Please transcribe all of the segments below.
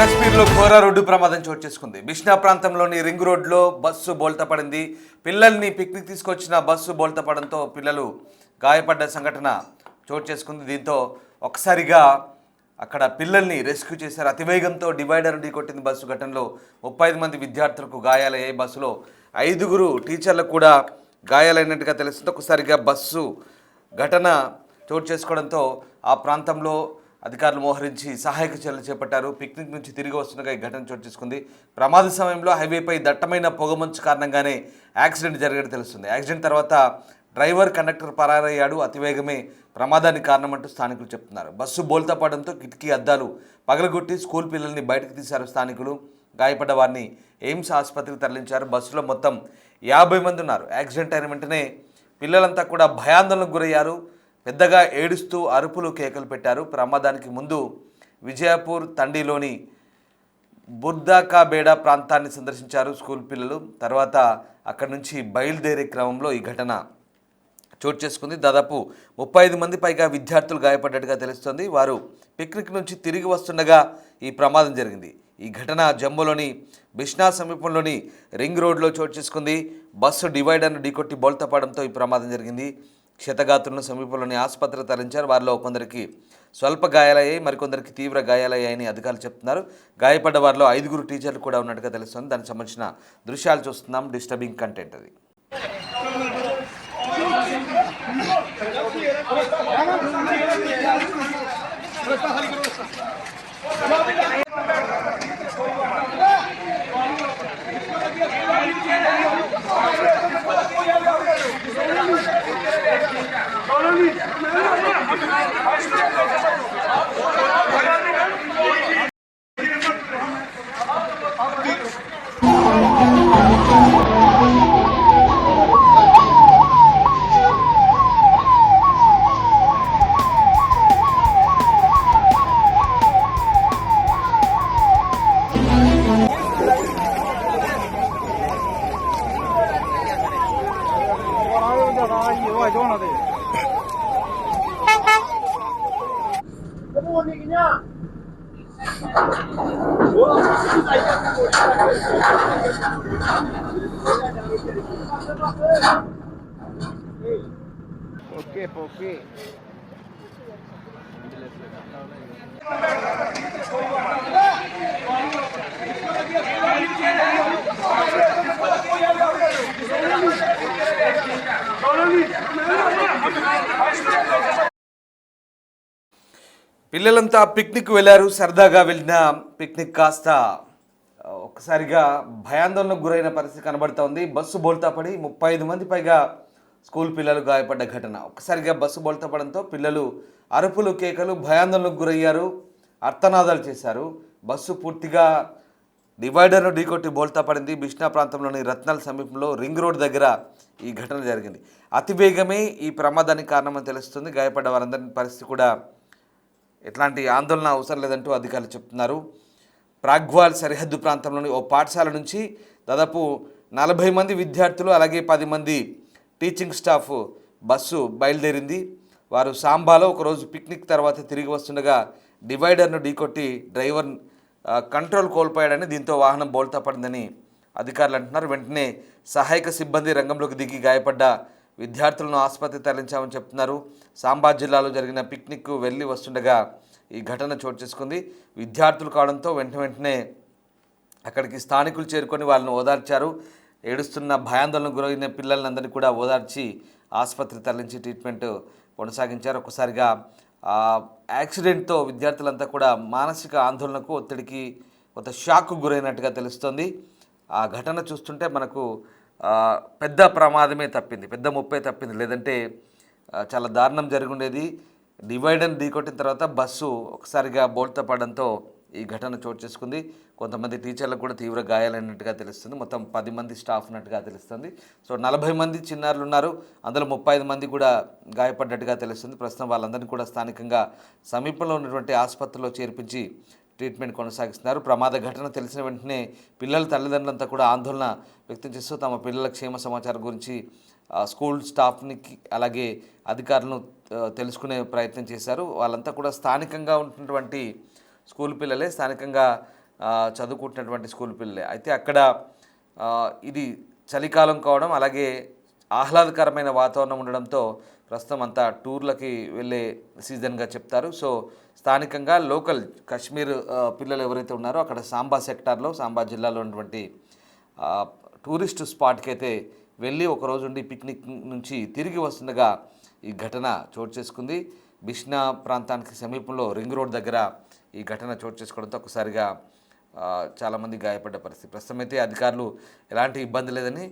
కశ్మీర్లో ఘోర రోడ్డు ప్రమాదం చోటు చేసుకుంది. బిష్నా ప్రాంతంలోని రింగ్ రోడ్లో బస్సు బోల్తా పడింది. పిల్లల్ని పిక్నిక్ తీసుకొచ్చిన బస్సు బోల్తా పడంతో పిల్లలు గాయపడ్డ సంఘటన చోటు చేసుకుంది. దీంతో ఒకసారిగా అక్కడ పిల్లల్ని రెస్క్యూ చేశారు. అతివేగంతో డివైడర్ ఢీకొట్టింది బస్సు. ఘటనలో 35 మంది విద్యార్థులకు గాయాలయ్యాయి. బస్సులో 5 టీచర్లకు కూడా గాయాలైనట్టుగా తెలుస్తుంది. ఒకసారిగా బస్సు ఘటన చోటు చేసుకోవడంతో ఆ ప్రాంతంలో అధికారులు మోహరించి సహాయక చర్యలు చేపట్టారు. పిక్నిక్ నుంచి తిరిగి వస్తుండగా ఈ ఘటన చోటు చేసుకుంది. ప్రమాద సమయంలో హైవేపై దట్టమైన పొగమంచు కారణంగానే యాక్సిడెంట్ జరిగినట్టు తెలుస్తుంది. యాక్సిడెంట్ తర్వాత డ్రైవర్, కండక్టర్ పరారయ్యాడు. అతివేగమే ప్రమాదానికి కారణమంటూ స్థానికులు చెప్తున్నారు. బస్సు బోల్తా పడడంతో కిటికీ అద్దాలు పగలగొట్టి స్కూల్ పిల్లల్ని బయటకు తీశారు స్థానికులు. గాయపడ్డ వారిని ఎయిమ్స్ ఆసుపత్రికి తరలించారు. బస్సులో మొత్తం 50 మంది ఉన్నారు. యాక్సిడెంట్ అయిన వెంటనే పిల్లలంతా కూడా భయాందోళనకు గురయ్యారు. పెద్దగా ఏడుస్తూ అరుపులు కేకలు పెట్టారు. ప్రమాదానికి ముందు విజయపూర్ తండిలోని బుర్దాకాబేడా ప్రాంతాన్ని సందర్శించారు స్కూల్ పిల్లలు. తర్వాత అక్కడి నుంచి బయలుదేరే క్రమంలో ఈ ఘటన చోటు చేసుకుంది. దాదాపు 35 మంది పైగా విద్యార్థులు గాయపడ్డట్టుగా తెలుస్తోంది. వారు పిక్నిక్ నుంచి తిరిగి వస్తుండగా ఈ ప్రమాదం జరిగింది. ఈ ఘటన జమ్మూలోని బిష్నా సమీపంలోని రింగ్ రోడ్లో చోటు చేసుకుంది. బస్సు డివైడర్ను ఢీకొట్టి బోల్తపడంతో ఈ ప్రమాదం జరిగింది. క్షతగాత్రులను సమీపంలోని ఆసుపత్రికి తరలించారు. వారిలో కొందరికి స్వల్ప గాయాలయ్యాయి, మరికొందరికి తీవ్ర గాయాలయ్యాయని అధికారులు చెప్తున్నారు. గాయపడ్డ వారిలో 5 టీచర్లు కూడా ఉన్నట్టుగా తెలుస్తుంది. దానికి సంబంధించిన దృశ్యాలు చూస్తున్నాం. డిస్టర్బింగ్ కంటెంట్ అది. Oke. పిల్లలంతా పిక్నిక్ వెళ్ళారు. సరదాగా వెళ్ళిన పిక్నిక్ కాస్త ఒక్కసారిగా భయాందోళనకు గురైన పరిస్థితి కనబడుతోంది. బస్సు బోల్తా పడి 35 మంది పైగా స్కూల్ పిల్లలు గాయపడ్డ ఘటన. ఒక్కసారిగా బస్సు బోల్తా పడంతో పిల్లలు అరుపులు, కేకలు, భయాందోళనకు గురయ్యారు. అర్తనాదాలు చేశారు. బస్సు పూర్తిగా డివైడర్ను ఢీకొట్టి బోల్తా పడింది. బిష్నా ప్రాంతంలోని రత్నాల సమీపంలో రింగ్ రోడ్ దగ్గర ఈ ఘటన జరిగింది. అతివేగమే ఈ ప్రమాదానికి కారణమని తెలుస్తుంది. గాయపడ్డ వారందరి పరిస్థితి కూడా ఎట్లాంటి ఆందోళన అవసరం లేదంటూ అధికారులు చెప్తున్నారు. ప్రాగ్వాల్ సరిహద్దు ప్రాంతంలోని ఓ పాఠశాల నుంచి దాదాపు 40 మంది విద్యార్థులు, అలాగే 10 మంది టీచింగ్ స్టాఫ్ బస్సు బయలుదేరింది. వారు సాంబాలో ఒకరోజు పిక్నిక్ తర్వాత తిరిగి వస్తుండగా డివైడర్ను ఢీకొట్టి డ్రైవర్ కంట్రోల్ కోల్పోయాడని, దీంతో వాహనం బోల్తా పడిందని అధికారులు అంటున్నారు. వెంటనే సహాయక సిబ్బంది రంగంలోకి దిగి గాయపడ్డ విద్యార్థులను ఆసుపత్రికి తరలించామని చెప్తున్నారు. సాంబా జిల్లాలో జరిగిన పిక్నిక్ వెళ్ళి వస్తుండగా ఈ ఘటన చోటు చేసుకుంది. విద్యార్థులు కావడంతో వెంటనే అక్కడికి స్థానికులు చేరుకొని వాళ్ళని ఓదార్చారు. ఏడుస్తున్న భయాందోళనకు గురైన పిల్లలందరినీ కూడా ఓదార్చి ఆసుపత్రికి తరలించి ట్రీట్మెంట్ కొనసాగించారు. ఒక్కసారిగా యాక్సిడెంట్తో విద్యార్థులంతా కూడా మానసిక ఆందోళనకు, ఒత్తిడికి, కొంత షాక్కు గురైనట్టుగా తెలుస్తోంది. ఆ ఘటన చూస్తుంటే మనకు పెద్ద ప్రమాదమే తప్పింది, పెద్ద ముప్పే తప్పింది. లేదంటే చాలా దారుణం జరిగి ఉండేది. డివైడర్ని ఢీకొట్టిన తర్వాత బస్సు ఒకసారిగా బోల్తా పడడంతో ఈ ఘటన చోటు చేసుకుంది. కొంతమంది టీచర్లకు కూడా తీవ్ర గాయాలైనట్టుగా తెలుస్తుంది. మొత్తం 10 మంది స్టాఫ్ ఉన్నట్టుగా తెలుస్తుంది. సో 40 మంది చిన్నారులు ఉన్నారు. అందులో 35 మంది కూడా గాయపడ్డట్టుగా తెలుస్తుంది. ప్రస్తుతం వాళ్ళందరినీ కూడా స్థానికంగా సమీపంలో ఉన్నటువంటి ఆసుపత్రిలో చేర్పించి ట్రీట్మెంట్ కొనసాగిస్తున్నారు. ప్రమాద ఘటన తెలిసిన వెంటనే పిల్లల తల్లిదండ్రులంతా కూడా ఆందోళన వ్యక్తం చేస్తూ తమ పిల్లల క్షేమ సమాచారం గురించి స్కూల్ స్టాఫ్ని అలాగే అధికారులను తెలుసుకునే ప్రయత్నం చేశారు. వాళ్ళంతా కూడా స్థానికంగా ఉంటున్నటువంటి స్కూల్ పిల్లలే, స్థానికంగా చదువుకుంటున్నటువంటి స్కూల్ పిల్లలే. అయితే అక్కడ ఇది చలికాలం కావడం, అలాగే ఆహ్లాదకరమైన వాతావరణం ఉండడంతో ప్రస్తుతం అంతా టూర్లకి వెళ్ళే సీజన్గా చెప్తారు. సో స్థానికంగా లోకల్ కాశ్మీర్ పిల్లలు ఎవరైతే ఉన్నారో అక్కడ సాంబా సెక్టార్లో, సాంబా జిల్లాలో ఉన్నటువంటి టూరిస్ట్ స్పాట్కి అయితే వెళ్ళి ఒకరోజు ఉండి పిక్నిక్ నుంచి తిరిగి వస్తుండగా ఈ ఘటన చోటు చేసుకుంది. బిష్నా ప్రాంతానికి సమీపంలో రింగ్ రోడ్ దగ్గర ఈ ఘటన చోటు చేసుకోవడంతో ఒకసారిగా చాలామంది గాయపడ్డ పరిస్థితి. ప్రస్తుతం అయితే అధికారులు ఎలాంటి ఇబ్బంది లేదని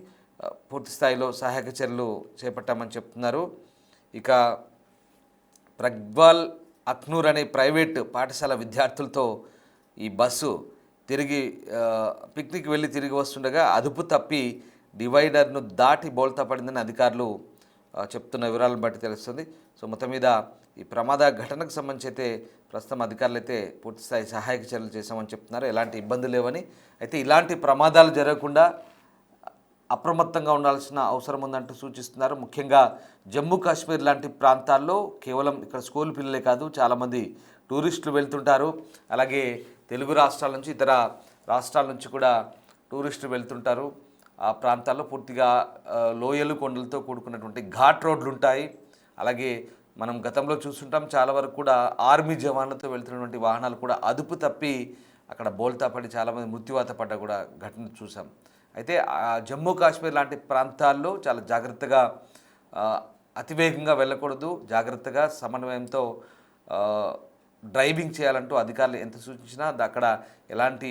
పూర్తి స్థాయిలో సహాయక చర్యలు చేపట్టామని చెప్తున్నారు. ఇక ప్రగ్వాల్ అఖ్నూర్ అనే ప్రైవేట్ పాఠశాల విద్యార్థులతో ఈ బస్సు తిరిగి పిక్నిక్ వెళ్ళి తిరిగి వస్తుండగా అదుపు తప్పి డివైడర్ను దాటి బోల్తా పడిందని అధికారులు చెప్తున్న వివరాలను బట్టి తెలుస్తుంది. సో మొత్తం మీద ఈ ప్రమాద ఘటనకు సంబంధించి అయితే ప్రస్తుతం అధికారులు అయితే పూర్తిస్థాయి సహాయక చర్యలు చేశామని చెప్తున్నారు. ఎలాంటి ఇబ్బందులు లేవని. అయితే ఇలాంటి ప్రమాదాలు జరగకుండా అప్రమత్తంగా ఉండాల్సిన అవసరం ఉందంటూ సూచిస్తున్నారు. ముఖ్యంగా జమ్మూ కాశ్మీర్ లాంటి ప్రాంతాల్లో కేవలం ఇక్కడ స్కూల్ పిల్లలే కాదు, చాలామంది టూరిస్టులు వెళ్తుంటారు. అలాగే తెలుగు రాష్ట్రాల నుంచి, ఇతర రాష్ట్రాల నుంచి కూడా టూరిస్టులు వెళ్తుంటారు. ఆ ప్రాంతాల్లో పూర్తిగా లోయలు, కొండలతో కూడుకున్నటువంటి ఘాట్ రోడ్లు ఉంటాయి. అలాగే మనం గతంలో చూస్తుంటాం, చాలా వరకు కూడా ఆర్మీ జవాన్లతో వెళ్తున్నటువంటి వాహనాలు కూడా అదుపు తప్పి అక్కడ బోల్తా పడి చాలామంది మృత్యువాత పడ్డ కూడా ఘటన చూసాం. అయితే జమ్మూ కాశ్మీర్ లాంటి ప్రాంతాల్లో చాలా జాగ్రత్తగా, అతివేగంగా వెళ్ళకూడదు, జాగ్రత్తగా సమన్వయంతో డ్రైవింగ్ చేయాలంటూ అధికారులు ఎంత సూచించినా అక్కడ ఎలాంటి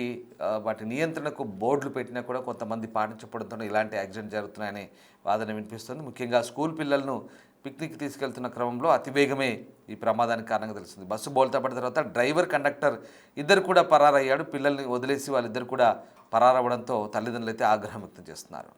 వాటి నియంత్రణకు బోర్డులు పెట్టినా కూడా కొంతమంది పాటించకపోవడంతో ఇలాంటి యాక్సిడెంట్ జరుగుతున్నాయనే వాదన వినిపిస్తుంది. ముఖ్యంగా స్కూల్ పిల్లలను పిక్నిక్ తీసుకెళ్తున్న క్రమంలో అతివేగమే ఈ ప్రమాదానికి కారణంగా తెలుస్తుంది. బస్సు బోల్తా పడిన తర్వాత డ్రైవర్, కండక్టర్ ఇద్దరు కూడా పరారయ్యాడు. పిల్లల్ని వదిలేసి వాళ్ళిద్దరు కూడా పరారవ్వడంతో తల్లిదండ్రులు అయితే ఆగ్రహం వ్యక్తం చేస్తున్నారు.